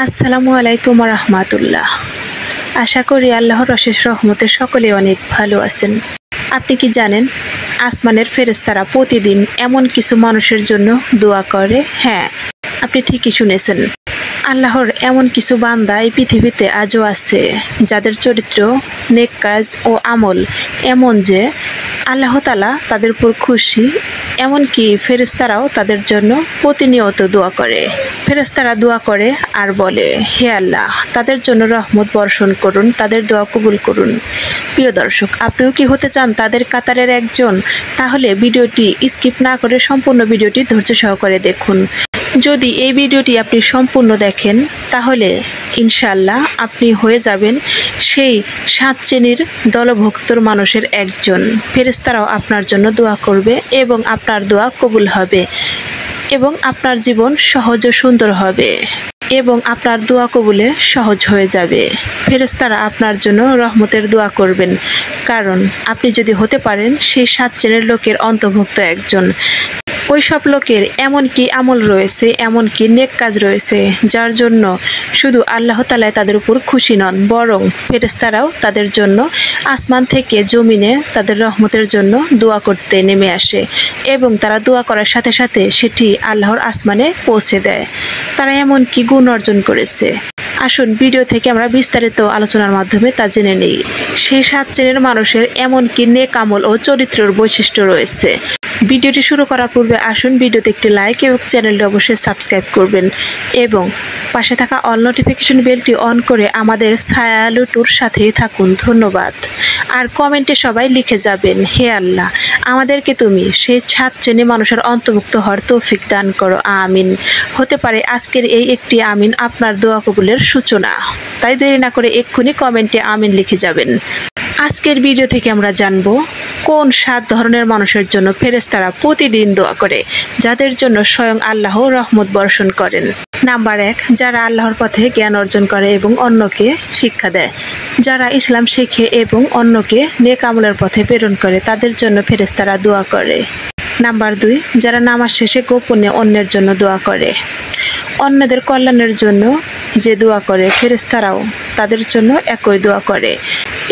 আসসালামু আলাইকুম রহমাতুল্লাহ। আশা করি আল্লাহর অশেষ রহমতে সকলে অনেক ভালো আছেন। আপনি কি জানেন আসমানের ফেরেশতারা প্রতিদিন এমন কিছু মানুষের জন্য দোয়া করে? হ্যাঁ, আপনি ঠিকই শুনেছেন। আল্লাহর এমন কিছু বান্দা এই পৃথিবীতে আজও আছে যাদের চরিত্র, নেক কাজ ও আমল এমন যে আল্লাহ তাআলা তাদের উপর খুশি। এমনকি ফেরেশতারাও তাদের জন্য প্রতিনিয়ত দোয়া করে। ফেরেশতারা দোয়া করে আর বলে, হে আল্লাহ, তাদের জন্য রহমত বর্ষণ করুন, তাদের দোয়া কবুল করুন। প্রিয় দর্শক, আপনিও কি হতে চান তাদের কাতারের একজন? তাহলে ভিডিওটি স্কিপ না করে সম্পূর্ণ ভিডিওটি ধৈর্য সহকারে দেখুন। যদি এই ভিডিওটি আপনি সম্পূর্ণ দেখেন তাহলে ইনশাআল্লাহ আপনি হয়ে যাবেন সেই 7 শ্রেণীর দলভুক্তর মানুষের একজন। ফেরেশতারাও আপনার জন্য দোয়া করবে এবং আপনার দোয়া কবুল হবে এবং আপনার জীবন সহজ ও সুন্দর হবে এবং আপনার দোয়া কবুলে সহজ হয়ে যাবে। ফেরেশতারা আপনার জন্য রহমতের দোয়া করবেন, কারণ আপনি যদি হতে পারেন সেই 7 শ্রেণীর লোকের অন্তর্ভুক্ত একজন। ওই সব লোকের এমনকি আমল রয়েছে, এমনকি নেক কাজ রয়েছে যার জন্য শুধু আল্লাহ তাআলা তাদের উপর খুশি নন, বরং ফেরেশতারাও তাদের জন্য আসমান থেকে জমিনে তাদের রহমতের জন্য দোয়া করতে নেমে আসে এবং তারা দোয়া করার সাথে সাথে সেটি আল্লাহর আসমানে পৌঁছে দেয়। তারা এমনকি গুণ অর্জন করেছে। আসুন ভিডিও থেকে আমরা বিস্তারিত আলোচনার মাধ্যমে তা জেনে নিই। সেই 7 শ্রেণীর মানুষের এমনকি নেক আমল ও চরিত্রের বৈশিষ্ট্য রয়েছে। ভিডিওটি শুরু করার পূর্বে আসুন ভিডিওতে একটি লাইক এবং চ্যানেলটি অবশ্যই সাবস্ক্রাইব করবেন এবং পাশে থাকা অল নোটিফিকেশন বেলটি অন করে আমাদের ছায়ালুটুর সাথেই থাকুন। ধন্যবাদ। আর কমেন্টে সবাই লিখে যাবেন, হে আল্লাহ, আমাদেরকে তুমি সেই 7 শ্রেণী মানুষের অন্তর্ভুক্ত হওয়ার তৌফিক দান করো, আমিন। হতে পারে আজকের এই একটি আমিন আপনার দোয়া কবুলের সূচনা। তাই দেরি না করে এক্ষুনি কমেন্টে আমিন লিখে যাবেন। আজকের ভিডিও থেকে আমরা জানব কোন 7 ধরনের মানুষের জন্য ফেরেশতারা প্রতিদিন দোয়া করে, যাদের জন্য স্বয়ং আল্লাহ রহমত বর্ষণ করেন। নাম্বার 1, যারা আল্লাহর পথে জ্ঞান অর্জন করে এবং অন্যকে শিক্ষা দেয়। যারা ইসলাম শেখে এবং অন্যকে নেক আমলের পথে প্রেরণ করে, তাদের জন্য ফেরেশতারা দোয়া করে। নাম্বার 2, যারা নামাজ শেষে গোপনে অন্যের জন্য দোয়া করে। অন্যদের কল্যাণের জন্য যে দোয়া করে, ফেরেশতারাও তাদের জন্য একই দোয়া করে।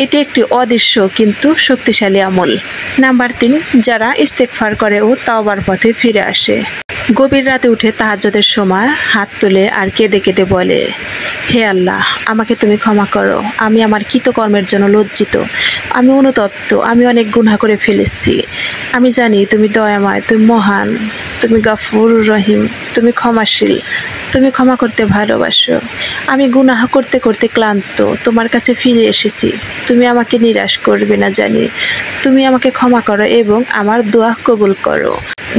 এটি একটি অদৃশ্য কিন্তু শক্তিশালী আমল। নাম্বার 3, যারা ইস্তেগফার করে ও তাওবার পথে ফিরে আসে। গভীর রাতে উঠে তাহাজ্জুদের সময় হাত তুলে আর কেঁদে কেঁদে বলে, হে আল্লাহ, আমাকে তুমি ক্ষমা করো, আমি আমার কৃতকর্মের জন্য লজ্জিত, আমি অনুতপ্ত, আমি অনেক গুনাহ করে ফেলেছি। আমি জানি তুমি দয়াময়, তুমি মহান, তুমি গফুর রহিম, তুমি ক্ষমাশীল, তুমি ক্ষমা করতে ভালোবাসো। আমি গুনাহ করতে করতে ক্লান্ত, তোমার কাছে ফিরে এসেছি। তুমি আমাকে নিরাশ করবে না জানি। তুমি আমাকে ক্ষমা করো এবং আমার দোয়া কবুল করো।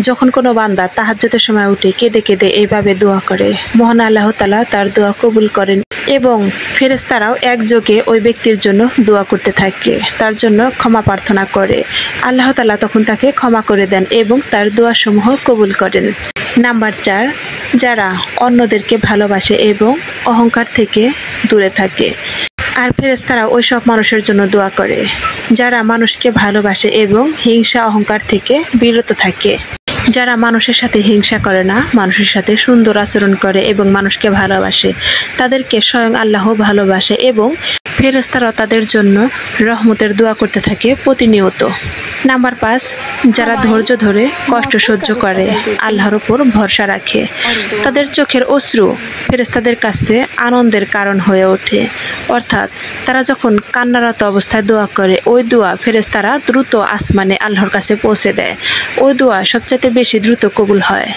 যখন কোনো বান্দা তাহাজ্জুদের সময় উঠে কেঁদে কেঁদে এইভাবে দোয়া করে, মহান আল্লাহ তাআলা তার দোয়া কবুল করেন এবং ফেরেশতারাও একযোগে ওই ব্যক্তির জন্য দোয়া করতে থাকে, তার জন্য ক্ষমা প্রার্থনা করে। আল্লাহ তাআলা তখন তাকে ক্ষমা করে দেন এবং তার দোয়াসমূহ কবুল করেন। নাম্বার 4, যারা অন্যদেরকে ভালোবাসে এবং অহংকার থেকে দূরে থাকে। আর ফেরেশতারা ওই সব মানুষের জন্য দোয়া করে যারা মানুষকে ভালোবাসে এবং হিংসা অহংকার থেকে বিরত থাকে। যারা মানুষের সাথে হিংসা করে না, মানুষের সাথে সুন্দর আচরণ করে এবং মানুষকে ভালোবাসে, তাদেরকে স্বয়ং আল্লাহ ভালোবাসে এবং ফেরেশতারা তাদের জন্য রহমতের দোয়া করতে থাকে প্রতিনিয়ত। নাম্বার 5, যারা ধৈর্য ধরে কষ্ট সহ্য করে, আল্লাহর উপর ভরসা রাখে। তাদের চোখের অশ্রু ফেরেশতাদের কাছে আনন্দের কারণ হয়ে ওঠে। অর্থাৎ তারা যখন কান্নারত অবস্থায় দোয়া করে, ওই দোয়া ফেরেশতারা দ্রুত আসমানে আল্লাহর কাছে পৌঁছে দেয়। ওই দোয়া সবচেয়ে বেশি দ্রুত কবুল হয়,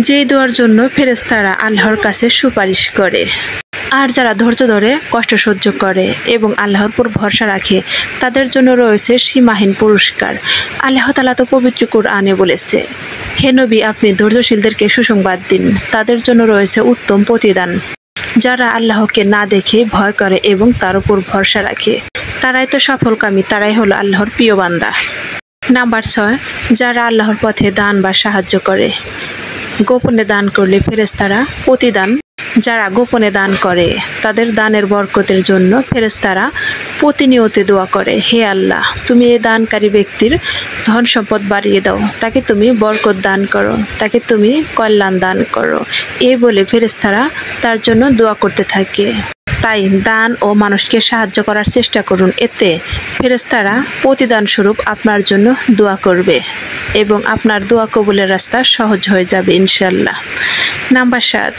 যেই দোয়ার জন্য ফেরেশতারা আল্লাহর কাছে সুপারিশ করে। আর যারা ধৈর্য ধরে কষ্ট সহ্য করে এবং আল্লাহর উপর ভরসা রাখে, তাদের জন্য রয়েছে সীমাহীন পুরস্কার। আল্লাহ তাআলা তো পবিত্র কুরআনে বলেছে, হে নবী, আপনি ধৈর্যশীলদেরকে সুসংবাদ দিন, তাদের জন্য রয়েছে উত্তম প্রতিদান। যারা আল্লাহকে না দেখে ভয় করে এবং তার উপর ভরসা রাখে, তারাই তো সফলকামী, তারাই হলো আল্লাহর প্রিয় বান্দা। নাম্বার 6, যারা আল্লাহর পথে দান বা সাহায্য করে। গোপনে দান করলে ফেরেশতারা প্রতিদান। যারা গোপনে দান করে, তাদের দানের বরকতের জন্য ফেরেশতারা প্রতিনিয়ত দোয়া করে, হে আল্লাহ, তুমি এই দানকারী ব্যক্তির ধন সম্পদ বাড়িয়ে দাও, তাকে তুমি বরকত দান করো, তাকে তুমি কল্যাণ দান করো, এই বলে ফেরেশতারা তার জন্য দোয়া করতে থাকে। তাই দান ও মানুষকে সাহায্য করার চেষ্টা করুন, এতে ফেরেশতারা প্রতিদান স্বরূপ আপনার জন্য দোয়া করবে এবং আপনার দোয়া কবুলের রাস্তা সহজ হয়ে যাবে ইনশাল্লাহ। নাম্বার 7,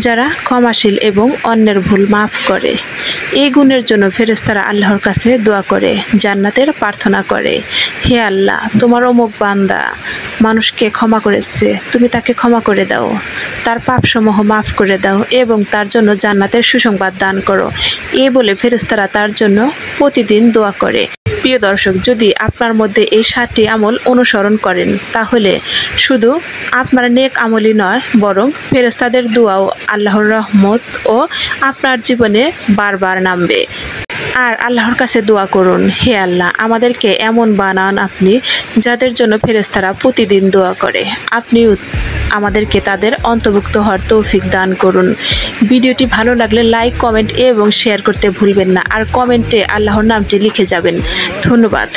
যারা ক্ষমাশীল এবং অন্যের ভুল মাফ করে। এই গুণের জন্য ফেরেশতারা আল্লাহর কাছে দোয়া করে, জান্নাতের প্রার্থনা করে, হে আল্লাহ, তোমার অমুক বান্দা মানুষকে ক্ষমা করেছে, তুমি তাকে ক্ষমা করে দাও, তার পাপসমূহ মাফ করে দাও এবং তার জন্য জান্নাতের সুসংবাদ দান করো, এই বলে ফেরেশতারা তার জন্য প্রতিদিন দোয়া করে। প্রিয় দর্শক, যদি আপনার মধ্যে এই 7টি আমল অনুসরণ করেন তাহলে শুধু আপনার নেক আমলই নয়, বরং ফেরেশতাদের দোয়াও আল্লাহর রহমত ও আপনার জীবনে বারবার নামবে। আর আল্লাহর কাছে দোয়া করুন, হে আল্লাহ, আমাদেরকে এমন বানান আপনি যাদের জন্য ফেরেশতারা প্রতিদিন দোয়া করে, আপনিও আমাদেরকে তাদের অন্তর্ভুক্ত হওয়ার তৌফিক দান করুন। ভিডিওটি ভালো লাগলে লাইক, কমেন্ট এবং শেয়ার করতে ভুলবেন না, আর কমেন্টে আল্লাহর নামটি লিখে যাবেন। ধন্যবাদ।